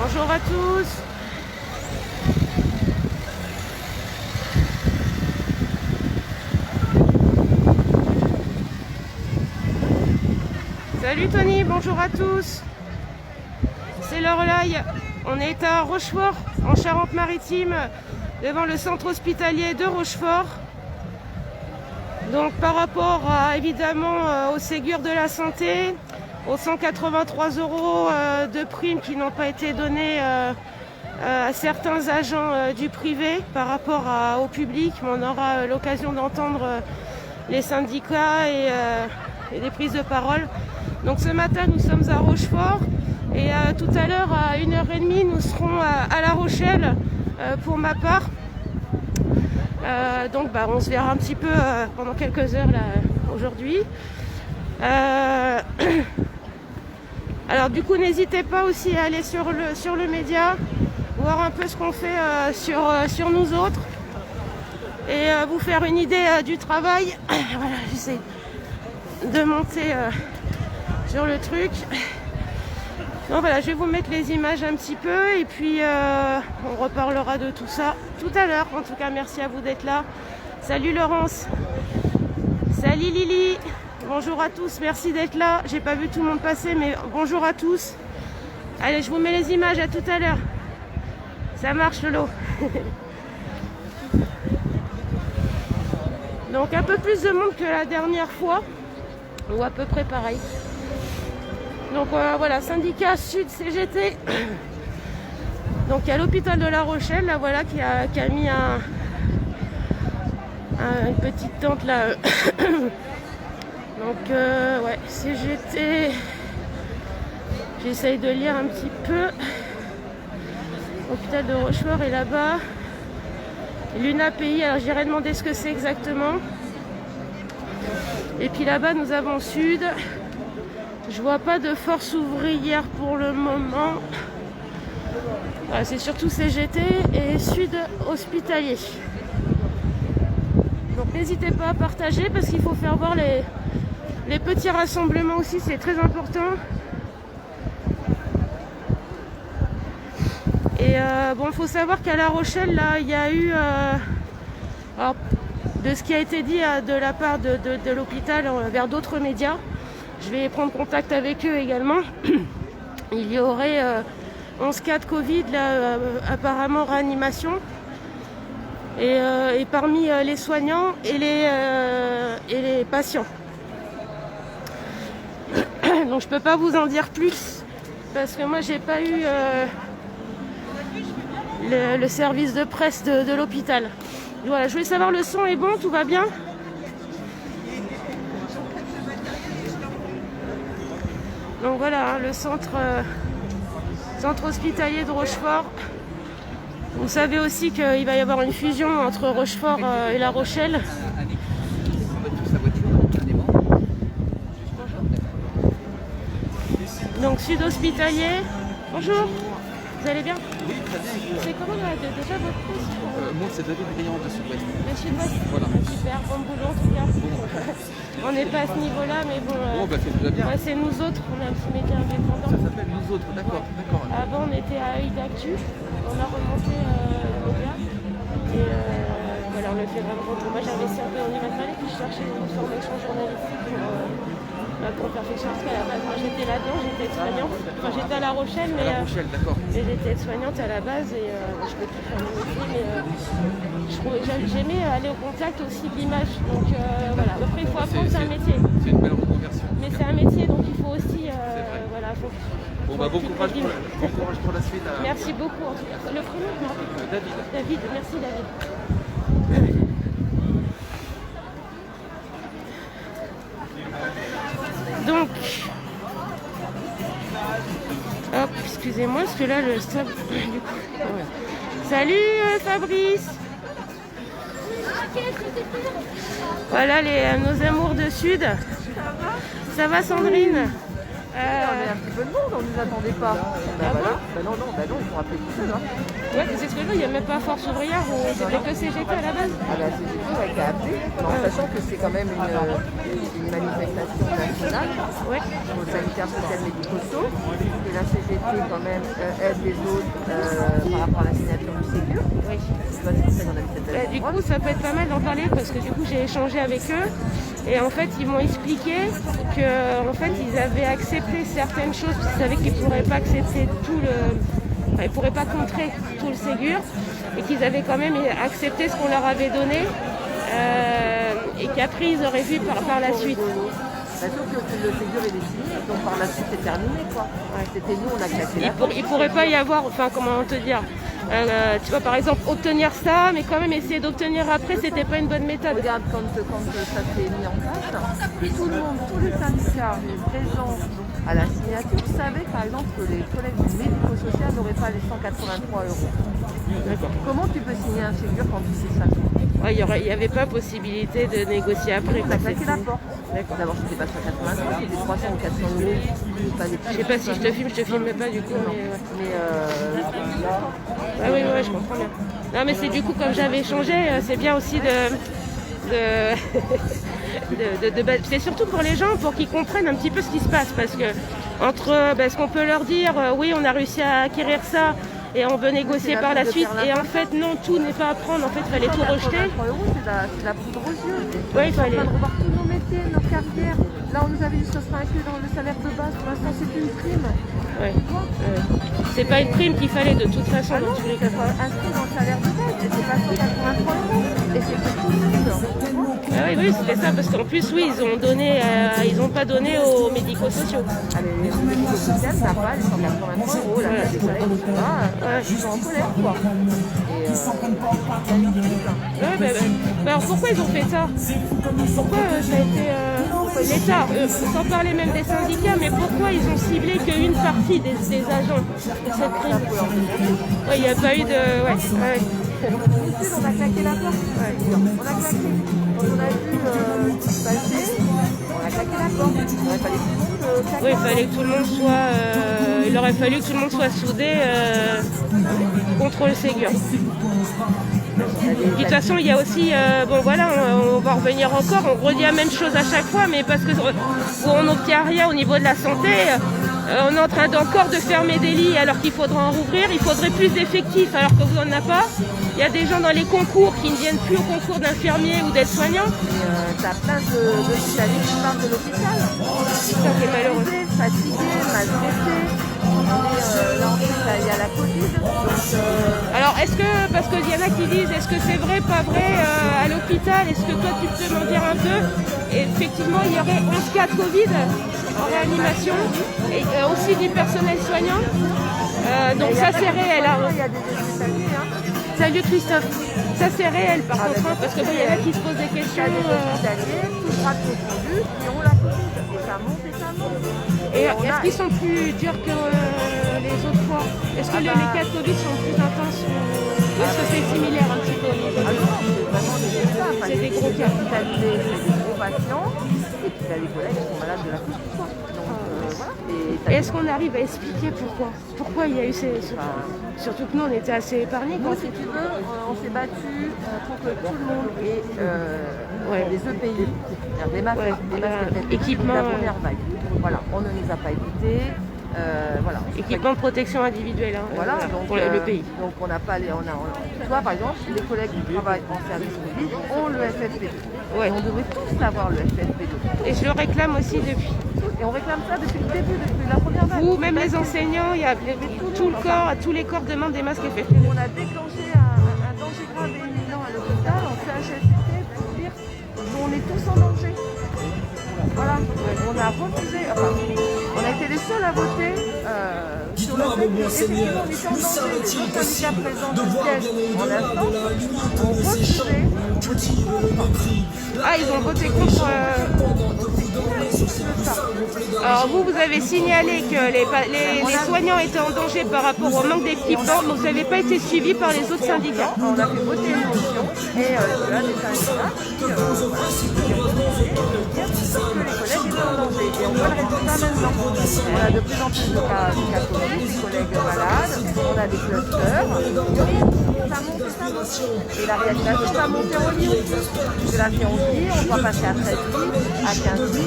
Bonjour à tous. Salut Tony, bonjour à tous. C'est Lorelai. On est à Rochefort, en Charente-Maritime, devant le centre hospitalier de Rochefort. Donc par rapport à, évidemment au Ségur de la santé, aux 183 € de primes qui n'ont pas été donnés à certains agents du privé par rapport au public, mais on aura l'occasion d'entendre les syndicats et des prises de parole. Donc ce matin nous sommes à Rochefort et tout à l'heure à 1h30 nous serons à La Rochelle pour ma part. Donc on se verra un petit peu pendant quelques heures là aujourd'hui. Alors du coup n'hésitez pas aussi à aller sur le média, voir un peu ce qu'on fait sur nous autres et vous faire une idée du travail. Voilà, j'essaie de monter sur le truc. Donc voilà, je vais vous mettre les images un petit peu et puis on reparlera de tout ça tout à l'heure. En tout cas, merci à vous d'être là. Salut Laurence. Salut Lily. Bonjour à tous, merci d'être là. J'ai pas vu tout le monde passer, mais bonjour à tous. Allez, je vous mets les images, à tout à l'heure. Ça marche Lolo. Donc un peu plus de monde que la dernière fois, ou à peu près pareil. Donc voilà, syndicat Sud CGT. Donc il y a l'hôpital de La Rochelle, là voilà, qui a mis une petite tente là. Donc ouais, CGT. J'essaye de lire un petit peu. L'hôpital de Rochefort est là-bas. L'UNAPI, alors j'irai demander ce que c'est exactement. Et puis là-bas nous avons Sud. Je vois pas de force ouvrière pour le moment. Voilà, c'est surtout CGT et Sud hospitalier. Donc n'hésitez pas à partager parce qu'il faut faire voir les petits rassemblements aussi, c'est très important. Et bon, il faut savoir qu'à La Rochelle, là, il y a eu, alors, de ce qui a été dit de la part de l'hôpital vers d'autres médias, je vais prendre contact avec eux également. Il y aurait 11 cas de Covid, là, apparemment réanimation. Et parmi les soignants et les patients. Donc je peux pas vous en dire plus parce que moi j'ai pas eu le service de presse de l'hôpital. Voilà, je voulais savoir, le son est bon, tout va bien? Donc voilà, le centre hospitalier de Rochefort. Vous savez aussi qu'il va y avoir une fusion entre Rochefort et La Rochelle. Donc Sud hospitalier. Bonjour. Vous allez bien? Oui, très bien. C'est comment déjà votre poste? Moi, c'est David Briand de Sud-Ouest. De Sud-Ouest. Voilà. Super, bon boulot en tout cas. On n'est pas à ce niveau-là, mais bon. C'est déjà bien. Ouais, c'est nous autres, on a un petit média indépendant. Ça s'appelle Nous Autres, d'accord. Avant, on était à Œil d'Actu. On a remonté le média. Et voilà, on le fait vraiment beaucoup. Moi, j'avais servi en Imaginal et puis je cherchais une formation journalistique pour perfectionner. Parce qu'à la base, moi, j'étais là-dedans, j'étais aide-soignante. Enfin, j'étais à La Rochelle, mais La Rochelle, d'accord. j'étais aide-soignante à la base et je peux plus faire mon métier. Mais j'aimais aller au contact aussi de l'image. Donc voilà, après, il faut apprendre, c'est un métier. C'est une belle reconversion. Mais c'est un métier, donc il faut aussi. Voilà, bon courage pour la suite. Merci beaucoup en tout cas. Le prénom, je me rappelle plus. David, merci David. Donc, hop, excusez-moi, parce que là, le stop, du coup, voilà. Salut Fabrice. Voilà nos amours de Sud. Ça va Sandrine? On est un petit peu de monde, on ne nous attendait pas. Ben voilà. Ben non, il faut rappeler tout seul. Hein. Ouais, c'est ce que je veux, il n'y a même pas Force ouvrière ou c'était que CGT à la base. Ah ben CGT a été appelé, en sachant que c'est quand même une manifestation nationale pour le sanitaire social médico-social. Et la CGT quand même aide les autres par rapport à la signature du Ségur. Oui. Du coup, ça peut être pas mal d'en parler parce que du coup j'ai échangé avec eux et en fait ils m'ont expliqué que en fait ils avaient accepté certaines choses parce qu'ils savaient qu'ils ne pourraient pas accepter tout le... Enfin, ils ne pourraient pas contrer tout le Ségur et qu'ils avaient quand même accepté ce qu'on leur avait donné et qu'après ils auraient vu par la suite. Sauf que le Ségur est signé, donc par la suite c'est terminé quoi. Ouais. C'était nous, on a claqué la porte. Il pourrait pas y avoir, enfin comment te dire, tu vois par exemple obtenir ça, mais quand même essayer d'obtenir après, c'était pas une bonne méthode. Regarde quand ça s'est mis en place, tout le monde, tous les syndicats présents à la signature savaient par exemple que les collègues du médico-social n'auraient pas les 183 €. D'accord. Comment tu peux signer un Ségur quand tu sais ça? Ouais, il n'y avait pas possibilité de négocier après. On a claqué la porte. D'abord, c'était pas 183, c'était 300 ou 400 €. Je sais pas si je te filme pas du coup. Oui, je comprends bien. Non, mais c'est du coup, comme j'avais échangé, c'est bien aussi c'est surtout pour les gens, pour qu'ils comprennent un petit peu ce qui se passe. Parce que, entre ce qu'on peut leur dire, oui, on a réussi à acquérir ça, et on veut négocier par la suite. Et en fait, non, tout n'est pas à prendre. En fait, il fallait tout rejeter. 3 €, c'est la poudre aux yeux. Ouais, il fallait. On est en train de revoir tous nos métiers, nos carrières. Là, on nous avait dit que ça serait inclus dans le salaire de base. Pour l'instant, c'est une prime. Ouais. C'est pas une prime qu'il fallait de toute façon. Non, c'est inscrit dans le salaire de base. Et c'est pas 183 €. Et c'est pour tout le monde. Oui, c'était ça. Parce qu'en plus, oui, ils n'ont pas donné aux médico-sociaux. Les médico-sociaux, ça va, les 183 €. Là, il y a des collègues qui sont là, ils sont en colère, quoi. Et alors pourquoi ils ont fait ça? Pourquoi ça a été l'État, sans parler même des syndicats, mais pourquoi ils ont ciblé qu'une partie des agents de cette prime? Il n'y a pas eu de... on a claqué la porte. On a claqué. Quand on a vu ce qui se passait, on a claqué la porte. Il fallait que tout le monde claque. Il aurait fallu que tout le monde soit soudé contre le Ségur. De toute façon, il y a aussi, on va revenir encore, on redit la même chose à chaque fois, mais parce qu'on n'obtient rien au niveau de la santé, on est en train encore de fermer des lits alors qu'il faudra en rouvrir, il faudrait plus d'effectifs alors que vous n'en avez pas. Il y a des gens dans les concours qui ne viennent plus au concours d'infirmiers ou d'aides-soignants. T'as plein d'hospitaliers qui partent de l'hôpital. Ça c'est malheureux. Fatigués, maltraités. Là en plus, il y a la Covid. Alors parce qu'il y en a qui disent, est-ce que c'est vrai, pas vrai à l'hôpital? Est-ce que toi tu peux m'en dire un peu? Et effectivement, il y aurait 11 cas de Covid en réanimation et aussi du personnel soignant. Donc ça c'est réel. Il y a des hospitaliers. Salut Christophe. Ça c'est réel par contre, parce qu'il y en a qui se posent des questions. Il y a des hospitaliers, tout bras confondus, qui ont la Covid. Et ça monte et ça monte. Et est-ce qu'ils sont plus durs que les autres fois? Est-ce que les cas de Covid sont plus intenses? Est-ce que c'est similaire un petit peu au niveau? Ah non, c'est vraiment des cas. C'est des gros cas. C'est des gros patients. Et puis il y a des collègues qui sont malades de la Covid. Donc voilà. Et est-ce qu'on arrive à expliquer pourquoi il y a eu surtout que nous on était assez épargnés. Moi, si tu veux, on s'est battu pour que tout le monde ait des EPI, des masques, équipement, la première vague. Voilà, on ne nous a pas écoutés. Équipement de protection individuelle donc, pour le pays. Donc on n'a pas toi par exemple, les collègues qui travaillent en service public ont le FFP2. Et on devrait tous avoir le FFP2. Et je le réclame aussi depuis. Et on réclame ça depuis le début, depuis la première vague. Vous, même les enseignants, tous les corps demandent des masques FFP2. On a déclenché un danger grave et imminent à l'hôpital en CHSCT pour dire qu'on est tous en danger. Voilà, on a refusé, on a été les seuls à voter sur le fait qu'effectivement on était en danger. Les autres syndicats présents au siège en instance ont refusé. Ah, ils ont voté contre. Alors vous avez signalé que les soignants étaient en danger par rapport au manque d'équipement, mais vous n'avez pas été suivi par les autres syndicats. On a fait voter une motion et là, les syndicats qui ont refusé de dire que les collègues sont en danger. Et on voit le résultat maintenant. On a de plus en plus de cas Covid, des collègues malades, on a des clusters. Ça monte. Et la réalité, ça monte au niveau. C'est là qu'on dit, on doit passer à 13 000, à 15 000.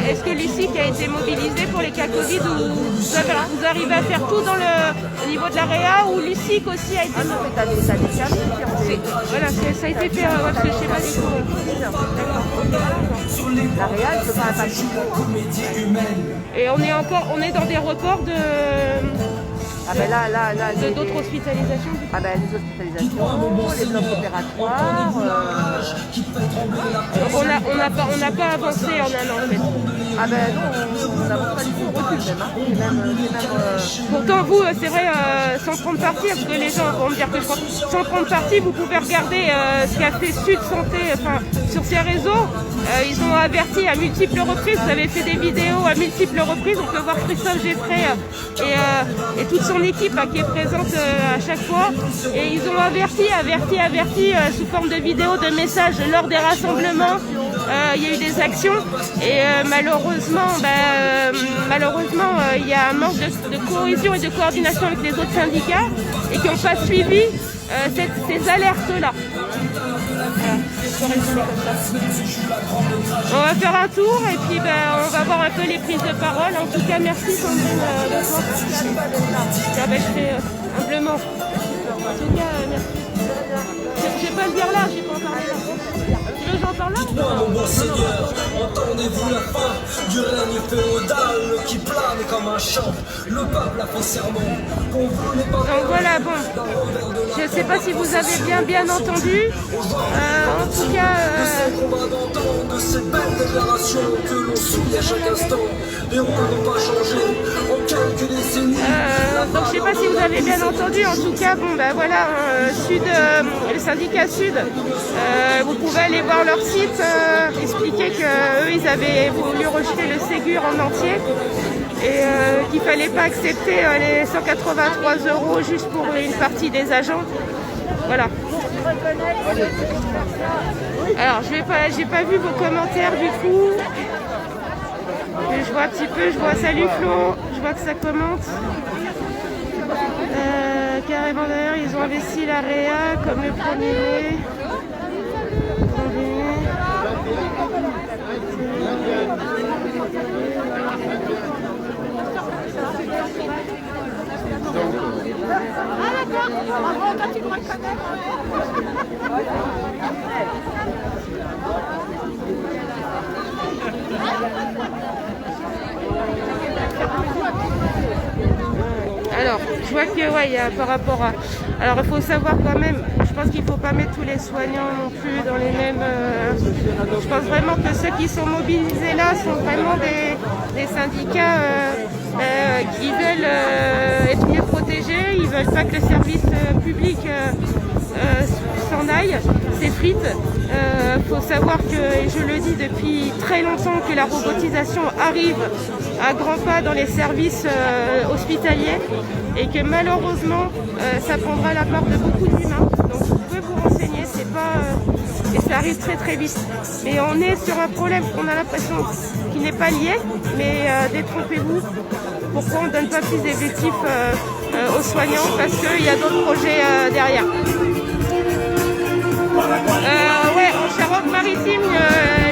Est-ce que l'ICIC a été mobilisé pour les cas Covid ou vous arrivez à faire tout au niveau de la réa ou l'ICIC aussi a été Ah non, mais t'as des services qui ont des... Voilà, ça a été fait, parce que je sais pas du tout. La réa, elle ne peut pas impacter. Et on est dans des reports de... Ah ben là, d'autres hospitalisations. Ah ben les hospitalisations, les blocs opératoires. On n'a pas avancé en un an en fait. Ah ben non, on n'avance pas du tout, on recule même. Pourtant vous, c'est vrai, sans prendre parti, parce que les gens vont me dire que sans prendre parti, vous pouvez regarder ce qu'a fait Sud Santé sur ses réseaux. Ils ont averti à multiples reprises, vous avez fait des vidéos à multiples reprises, on peut voir Christophe Geffray et toute son équipe qui est présente à chaque fois. Et ils ont averti sous forme de vidéos, de messages lors des rassemblements. Il y a eu des actions et malheureusement, il y a un manque de cohésion et de coordination avec les autres syndicats et qui n'ont pas suivi ces alertes-là. On va faire un tour et puis on va voir un peu les prises de parole. En tout cas, merci Sandrine. Je fais humblement. En tout cas, merci. Je vais pas le dire là, j'ai pas parlé là. Tu veux que j'en parle là? Mon bon Seigneur, entendez-vous la fin du règne féodal qui plane comme un champ. Le peuple a fait serment qu'on voulait pas. Donc voilà, bon, je sais pas si vous avez bien entendu. En tout cas, combat d'entendre de ces belles déclarations que l'on souille à chaque instant. Les rôles n'ont pas changé en quelques décennies. donc je sais pas si vous avez bien entendu. En tout cas, bon voilà, le syndicat Sud, vous pouvez aller voir leur site, expliquer qu'eux ils avaient voulu rejeter le Ségur en entier et qu'il fallait pas accepter les 183 € juste pour une partie des agents. Voilà. Alors j'ai pas vu vos commentaires du coup. Je vois un petit peu, salut Flo, je vois que ça commente. Carrément d'ailleurs, ils ont investi la réa comme le 1er mai. Ah d'accord, bravo, quand tu me reconnais. Alors, je vois que il y a par rapport à... Alors, il faut savoir quand même, je pense qu'il ne faut pas mettre tous les soignants non plus dans les mêmes... Je pense vraiment que ceux qui sont mobilisés là sont vraiment des syndicats qui veulent être mieux protégés, ils ne veulent pas que le service public s'en aille, s'effrite. Faut savoir que, et je le dis depuis très longtemps, que la robotisation arrive à grands pas dans les services hospitaliers et que malheureusement ça prendra la part de beaucoup d'humains. Donc vous pouvez vous renseigner, c'est pas et ça arrive très très vite. Mais on est sur un problème qu'on a l'impression qui n'est pas lié, mais détrompez-vous. Pourquoi on ne donne pas plus d'effectifs aux soignants? Parce qu'il y a d'autres projets derrière. Ouais, en Charente-Maritime,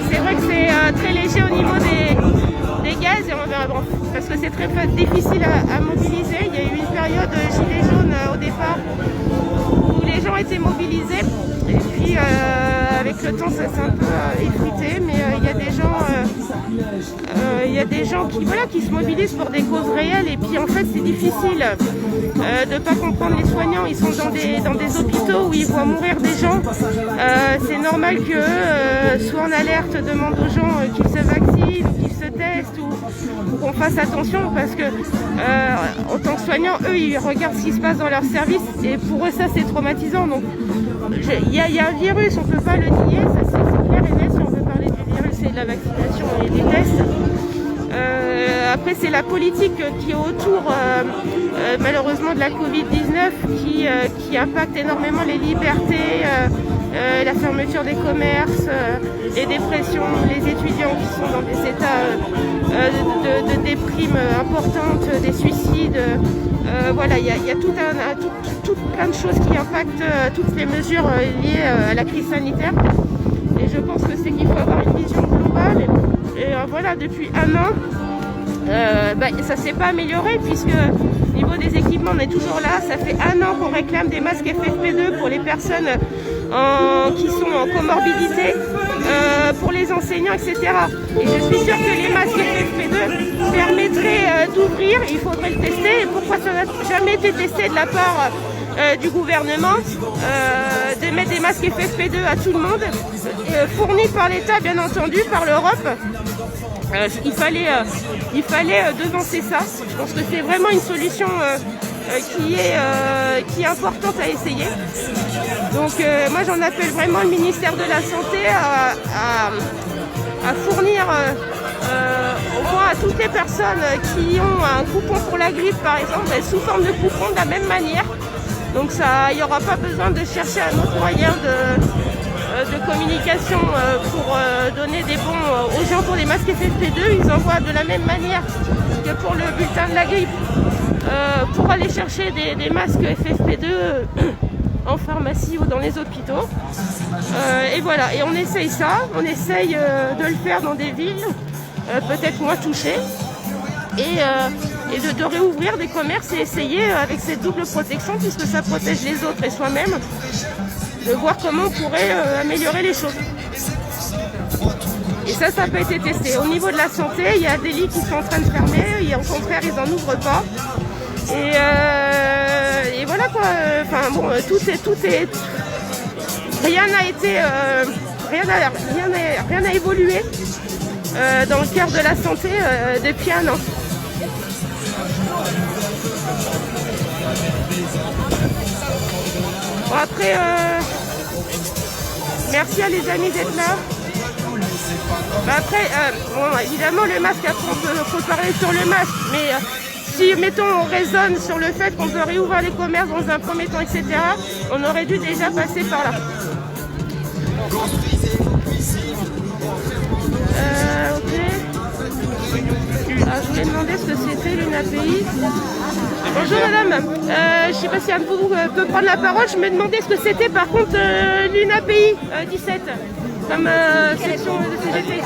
c'est vrai que c'est très léger au niveau des gaz, parce que c'est très difficile à mobiliser. Il y a eu une période gilet jaune au départ où les gens étaient mobilisés. Et puis avec le temps, ça s'est un peu effrité, mais il y a des gens qui se mobilisent pour des causes réelles. Et puis en fait, c'est difficile de ne pas comprendre les soignants. Ils sont dans des hôpitaux où ils voient mourir des gens. C'est normal qu'eux soient en alerte, demandent aux gens qu'ils se vaccinent, qu'ils se testent ou qu'on fasse attention, parce que en tant que soignants, eux, ils regardent ce qui se passe dans leur service et pour eux, ça, c'est traumatisant. Donc, il y a un virus, on ne peut pas le nier, ça c'est clair et net. Si on veut parler du virus et de la vaccination et des tests. Après, c'est la politique qui est autour, malheureusement, de la Covid-19 qui impacte énormément les libertés, la fermeture des commerces, les dépressions, les étudiants qui sont dans des états de déprime importante, des suicides. Voilà, il y a tout plein de choses qui impactent toutes les mesures liées à la crise sanitaire. Et je pense que c'est qu'il faut avoir une vision globale. Et voilà, depuis un an, ça ne s'est pas amélioré puisque au niveau des équipements, on est toujours là. Ça fait un an qu'on réclame des masques FFP2 pour les personnes qui sont en comorbidité, pour les enseignants, etc. Et je suis sûre que les masques FFP2 permettraient d'ouvrir. Il faudrait le tester. Et pourquoi ça n'a jamais été testé de la part du gouvernement, de mettre des masques FFP2 à tout le monde, fournis par l'État, bien entendu, par l'Europe. Il fallait devancer ça. Je pense que c'est vraiment une solution qui est importante à essayer. Donc moi j'en appelle vraiment le ministère de la Santé à fournir au moins à toutes les personnes qui ont un coupon pour la grippe par exemple, sous forme de coupon de la même manière. Donc il n'y aura pas besoin de chercher un autre moyen de communication pour donner des bons aux gens pour les masques FFP2. Ils envoient de la même manière que pour le bulletin de la grippe pour aller chercher des masques FFP2 en pharmacie ou dans les hôpitaux. Et voilà, et on essaye ça, on essaye de le faire dans des villes peut-être moins touchées et de réouvrir des commerces et essayer avec cette double protection, puisque ça protège les autres et soi-même, de voir comment on pourrait améliorer les choses. Et ça n'a pas été testé. Au niveau de la santé, il y a des lits qui sont en train de fermer, et au contraire, ils n'en ouvrent pas. Et voilà quoi. Enfin bon, rien n'a été, rien n'a évolué dans le cœur de la santé depuis un an. Bon, après, merci à les amis d'être là. Après, bon, évidemment, le masque, après, on peut parler sur le masque, mais si, mettons, on raisonne sur le fait qu'on peut réouvrir les commerces dans un premier temps, etc., on aurait dû déjà passer par là. Ok. Je voulais demander ce que c'était l'UNAPI. Bonjour madame, je ne sais pas si un de vous peut prendre la parole. Je me demandais ce que c'était par contre l'UNAPI 17 comme section de CGT.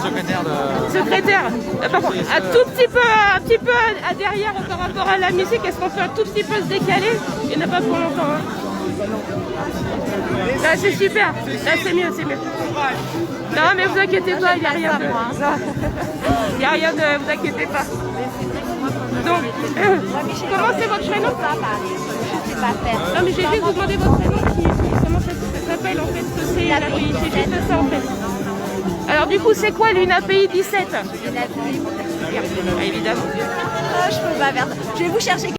Secrétaire. Par contre, un petit peu à derrière par rapport à la musique, est-ce qu'on peut un tout petit peu se décaler? Il n'y en a pas pour longtemps. Hein. Là c'est super, là c'est mieux, c'est mieux. Non mais vous inquiétez pas, il n'y a rien de... Il n'y a rien de... vous inquiétez pas. Donc, comment c'est votre prénom? Je sais pas faire. Non mais j'ai juste vous demander votre prénom, comment ça s'appelle en fait, ce que c'est l'UNAPI, c'est juste ça en fait. Alors du coup c'est quoi l'UNAPI 17? L'UNAPI. Évidemment. Je peux pas faire ça. Je vais vous chercher.